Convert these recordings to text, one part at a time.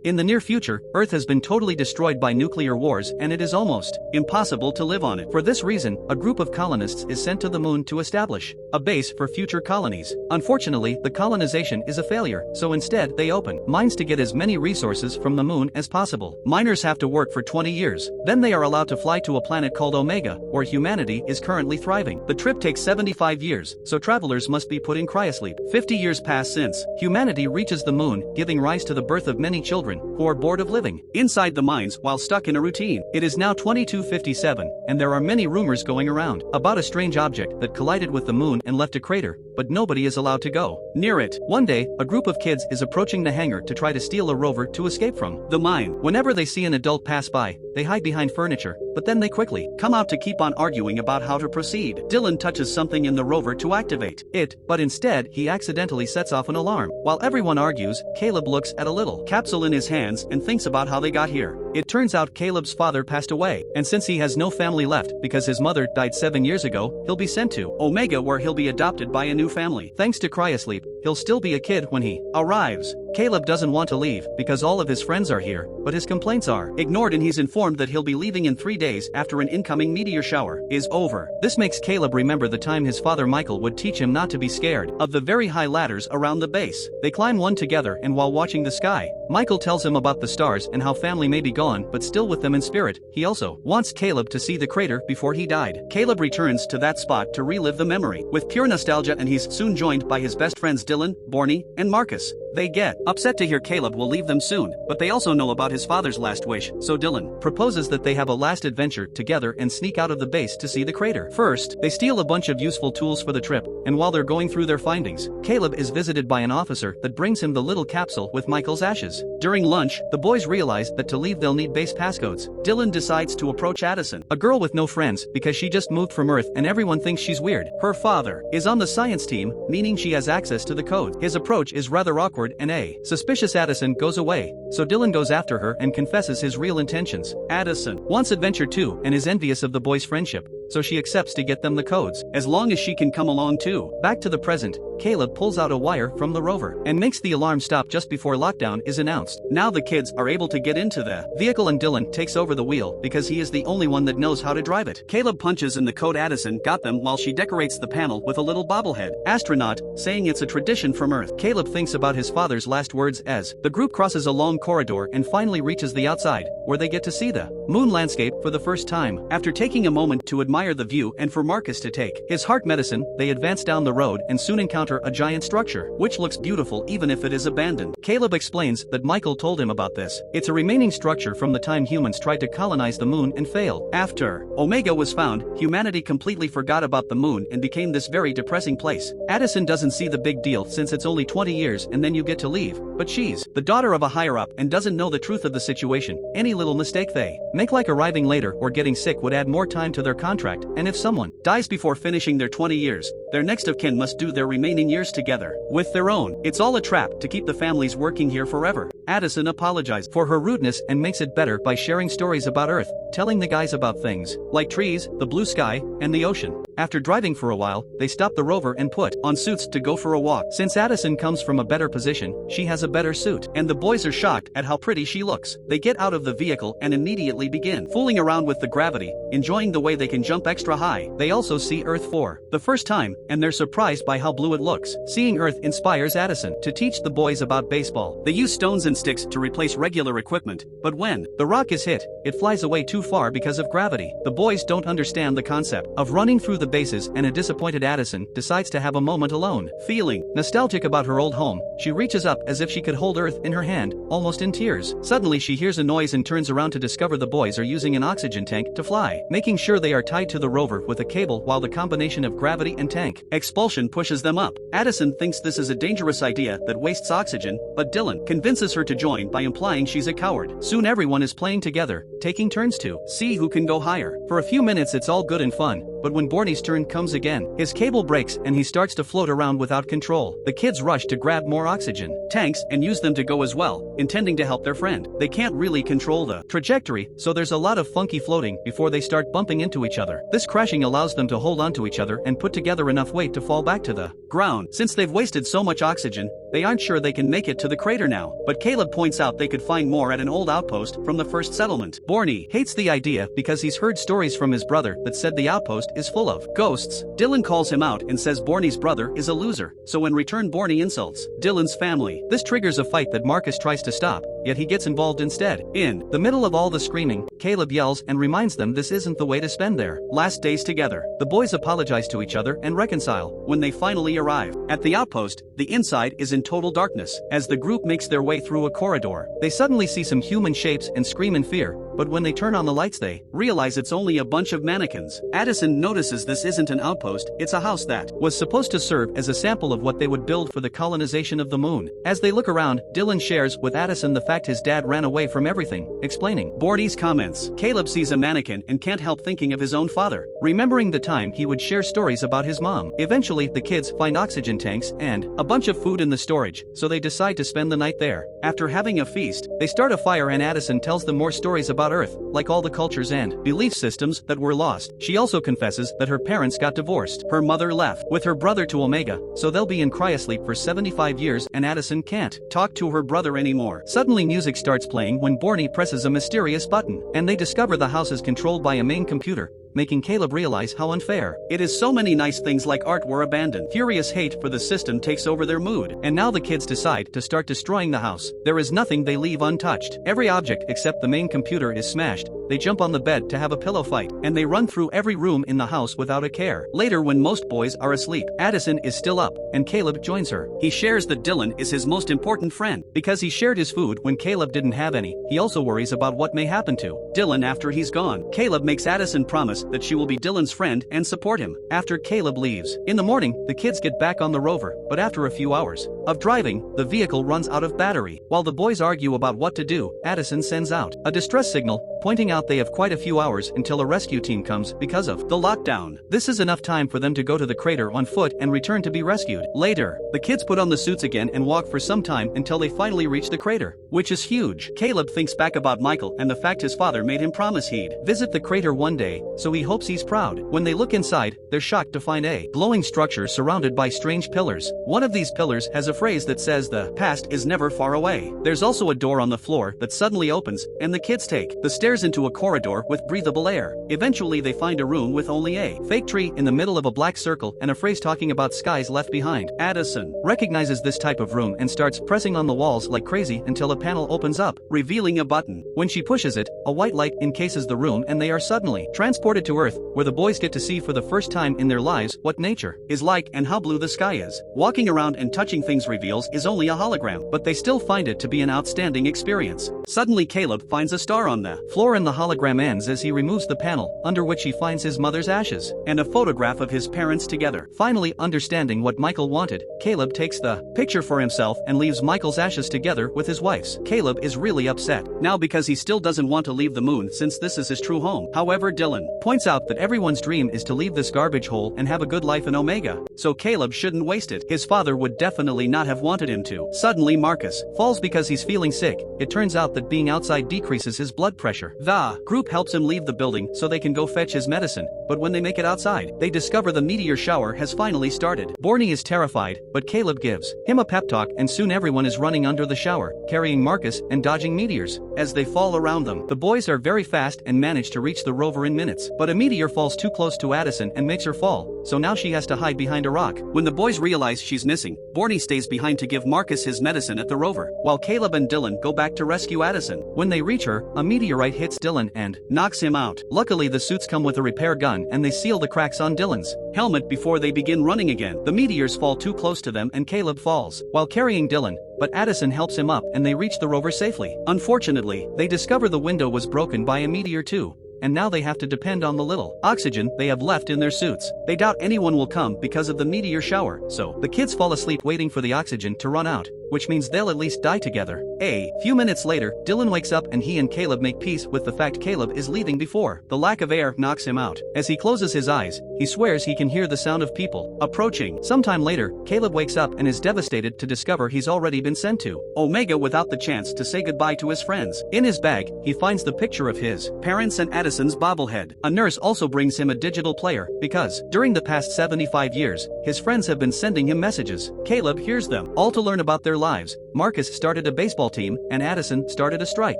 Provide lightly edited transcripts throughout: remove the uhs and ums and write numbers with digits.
In the near future, Earth has been totally destroyed by nuclear wars and it is almost impossible to live on it. For this reason, a group of colonists is sent to the moon to establish a base for future colonies. Unfortunately, the colonization is a failure, so instead they open mines to get as many resources from the moon as possible. Miners have to work for 20 years. Then they are allowed to fly to a planet called Omega, where humanity is currently thriving. The trip takes 75 years, so travelers must be put in cryosleep. 50 years pass since humanity reaches the moon, giving rise to the birth of many children who are bored of living inside the mines while stuck in a routine. It is now 2257, and there are many rumors going around about a strange object that collided with the moon and left a crater, but nobody is allowed to go near it. One day, a group of kids is approaching the hangar to try to steal a rover to escape from the mine. Whenever they see an adult pass by, they hide behind furniture, but then they quickly come out to keep on arguing about how to proceed. Dylan touches something in the rover to activate it, but instead he accidentally sets off an alarm. While everyone argues, Caleb looks at a little capsule in his hands and thinks about how they got here. It turns out Caleb's father passed away, and since he has no family left because his mother died 7 years ago, he'll be sent to Omega where he'll be adopted by a new family. Thanks to cryosleep, he'll still be a kid when he arrives. Caleb doesn't want to leave because all of his friends are here, but his complaints are ignored and he's informed that he'll be leaving in 3 days after an incoming meteor shower is over. This makes Caleb remember the time his father Michael would teach him not to be scared of the very high ladders around the base. They climb one together, and while watching the sky, Michael tells him about the stars and how family may be gone but still with them in spirit. He also wants Caleb to see the crater before he died. Caleb returns to that spot to relive the memory with pure nostalgia, and he's soon joined by his best friends Dylan, Borny, and Marcus. They get upset to hear Caleb will leave them soon, but they also know about his father's last wish, so Dylan proposes that they have a last adventure together and sneak out of the base to see the crater. First, they steal a bunch of useful tools for the trip, and while they're going through their findings, Caleb is visited by an officer that brings him the little capsule with Michael's ashes. During lunch, the boys realize that to leave they'll need base passcodes. Dylan decides to approach Addison, a girl with no friends because she just moved from Earth and everyone thinks she's weird. Her father is on the science team, meaning she has access to the codes. His approach is rather awkward and a suspicious Addison goes away, so Dylan goes after her and confesses his real intentions. Addison wants adventure too and is envious of the boys' friendship, so she accepts to get them the codes, as long as she can come along too. Back to the present, Caleb pulls out a wire from the rover and makes the alarm stop just before lockdown is announced. Now the kids are able to get into the vehicle and Dylan takes over the wheel because he is the only one that knows how to drive it. Caleb punches in the code Addison got them while she decorates the panel with a little bobblehead astronaut, saying it's a tradition from Earth. Caleb thinks about his father's last words as the group crosses a long corridor and finally reaches the outside, where they get to see the moon landscape for the first time. After taking a moment to admire the view and for Marcus to take his heart medicine, they advance down the road and soon encounter a giant structure, which looks beautiful even if it is abandoned. Caleb explains that Michael told him about this. It's a remaining structure from the time humans tried to colonize the moon and failed. After Omega was found, humanity completely forgot about the moon and became this very depressing place. Addison doesn't see the big deal since it's only 20 years and then you get to leave, but she's the daughter of a higher-up and doesn't know the truth of the situation. Any little mistake they make, like arriving later or getting sick, would add more time to their contract, and if someone dies before finishing their 20 years, their next of kin must do their remaining years together with their own. It's all a trap to keep the families working here forever. Addison apologizes for her rudeness and makes it better by sharing stories about Earth, telling the guys about things like trees, the blue sky, and the ocean. After driving for a while, they stop the rover and put on suits to go for a walk. Since Addison comes from a better position, she has a better suit, and the boys are shocked at how pretty she looks. They get out of the vehicle and immediately begin fooling around with the gravity, enjoying the way they can jump extra high. They also see Earth for the first time, and they're surprised by how blue it looks. Seeing Earth inspires Addison to teach the boys about baseball. They use stones and sticks to replace regular equipment, but when the rock is hit, it flies away too far because of gravity. The boys don't understand the concept of running through the bases, and a disappointed Addison decides to have a moment alone. Feeling nostalgic about her old home, she reaches up as if she could hold Earth in her hand, almost in tears. Suddenly she hears a noise and turns around to discover the boys are using an oxygen tank to fly, making sure they are tied to the rover with a cable while the combination of gravity and tank expulsion pushes them up. Addison thinks this is a dangerous idea that wastes oxygen, but Dylan convinces her to join by implying she's a coward. Soon everyone is playing together, taking turns to see who can go higher. For a few minutes it's all good and fun, but when Borny's turn comes again, his cable breaks and he starts to float around without control. The kids rush to grab more oxygen tanks and use them to go as well, intending to help their friend. They can't really control the trajectory, so there's a lot of funky floating before they start bumping into each other. This crashing allows them to hold onto each other and put together enough weight to fall back to the ground. Since they've wasted so much oxygen, they aren't sure they can make it to the crater now, but Caleb points out they could find more at an old outpost from the first settlement. Borny hates the idea because he's heard stories from his brother that said the outpost is full of ghosts. Dylan calls him out and says Borny's brother is a loser, so in return Borny insults Dylan's family. This triggers a fight that Marcus tries to stop, yet he gets involved instead. In the middle of all the screaming, Caleb yells and reminds them this isn't the way to spend their last days together. The boys apologize to each other and reconcile when they finally arrive. At the outpost, the inside is in total darkness. As the group makes their way through a corridor, they suddenly see some human shapes and scream in fear, but when they turn on the lights they realize it's only a bunch of mannequins. Addison notices this isn't an outpost, it's a house that was supposed to serve as a sample of what they would build for the colonization of the moon. As they look around, Dylan shares with Addison the fact his dad ran away from everything, explaining Borny's comments. Caleb sees a mannequin and can't help thinking of his own father, remembering the time he would share stories about his mom. Eventually, the kids find oxygen tanks and a bunch of food in the storage, so they decide to spend the night there. After having a feast, they start a fire and Addison tells them more stories about Earth, like all the cultures and belief systems that were lost. She also confesses that her parents got divorced. Her mother left with her brother to Omega, so they'll be in cryosleep for 75 years and Addison can't talk to her brother anymore. Suddenly music starts playing when Borny presses a mysterious button, and they discover the house is controlled by a main computer, making Caleb realize how unfair it is. So many nice things like art were abandoned. Furious hate for the system takes over their mood, and now the kids decide to start destroying the house. There is nothing they leave untouched. Every object except the main computer is smashed. They jump on the bed to have a pillow fight, and they run through every room in the house without a care. Later, when most boys are asleep, Addison is still up, and Caleb joins her. He shares that Dylan is his most important friend. Because he shared his food when Caleb didn't have any, he also worries about what may happen to Dylan after he's gone. Caleb makes Addison promise that she will be Dylan's friend and support him after Caleb leaves. In the morning, the kids get back on the rover, but after a few hours of driving, the vehicle runs out of battery. While the boys argue about what to do, Addison sends out a distress signal, pointing out they have quite a few hours until a rescue team comes because of the lockdown. This is enough time for them to go to the crater on foot and return to be rescued. Later, the kids put on the suits again and walk for some time until they finally reach the crater, which is huge. Caleb thinks back about Michael and the fact his father made him promise he'd visit the crater one day, so he hopes he's proud. When they look inside, they're shocked to find a glowing structure surrounded by strange pillars. One of these pillars has a phrase that says the past is never far away. There's also a door on the floor that suddenly opens, and the kids take the stairs into a corridor with breathable air. Eventually they find a room with only a fake tree in the middle of a black circle and a phrase talking about skies left behind. Addison recognizes this type of room and starts pressing on the walls like crazy until a panel opens up, revealing a button. When she pushes it, a white light encases the room and they are suddenly transported to Earth, where the boys get to see for the first time in their lives what nature is like and how blue the sky is. Walking around and touching things reveals is only a hologram, but they still find it to be an outstanding experience. Suddenly Caleb finds a star on the floor and the hologram ends as he removes the panel, under which he finds his mother's ashes and a photograph of his parents together. Finally understanding what Michael wanted, Caleb takes the picture for himself and leaves Michael's ashes together with his wife's. Caleb is really upset now because he still doesn't want to leave the moon since this is his true home. However, Dylan points out that everyone's dream is to leave this garbage hole and have a good life in Omega, so Caleb shouldn't waste it. His father would definitely not have wanted him to. Suddenly Marcus falls because he's feeling sick. It turns out that being outside decreases his blood pressure. The group helps him leave the building so they can go fetch his medicine, but when they make it outside, they discover the meteor shower has finally started. Borny is terrified, but Caleb gives him a pep talk and soon everyone is running under the shower, carrying Marcus and dodging meteors as they fall around them. The boys are very fast and manage to reach the rover in minutes, but a meteor falls too close to Addison and makes her fall, so now she has to hide behind a rock. When the boys realize she's missing, Borny stays behind to give Marcus his medicine at the rover, while Caleb and Dylan go back to rescue Addison. When they reach her, a meteorite hits Dylan and knocks him out. Luckily the suits come with a repair gun and they seal the cracks on Dylan's helmet before they begin running again. The meteors fall too close to them and Caleb falls while carrying Dylan, but Addison helps him up and they reach the rover safely. Unfortunately, they discover the window was broken by a meteor too, and now they have to depend on the little oxygen they have left in their suits. They doubt anyone will come because of the meteor shower, so the kids fall asleep waiting for the oxygen to run out, which means they'll at least die together. A few minutes later, Dylan wakes up and he and Caleb make peace with the fact Caleb is leaving before the lack of air knocks him out. As he closes his eyes, he swears he can hear the sound of people approaching. Sometime later, Caleb wakes up and is devastated to discover he's already been sent to Omega without the chance to say goodbye to his friends. In his bag, he finds the picture of his parents and Addison's bobblehead. A nurse also brings him a digital player because, during the past 75 years, his friends have been sending him messages. Caleb hears them, all to learn about their lives. Marcus started a baseball team, and Addison started a strike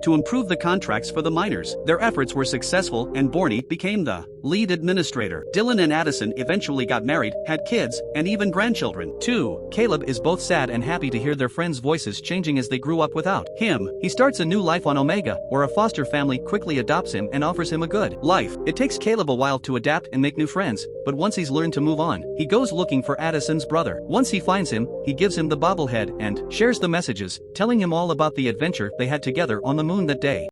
to improve the contracts for the miners. Their efforts were successful, and Borney became the lead administrator. Dylan and Addison eventually got married, had kids, and even grandchildren. 2. Caleb is both sad and happy to hear their friends' voices changing as they grew up without him. He starts a new life on Omega, where a foster family quickly adopts him and offers him a good life. It takes Caleb a while to adapt and make new friends, but once he's learned to move on, he goes looking for Addison's brother. Once he finds him, he gives him the bobblehead and shares the messages, telling him all about the adventure they had together on the moon that day.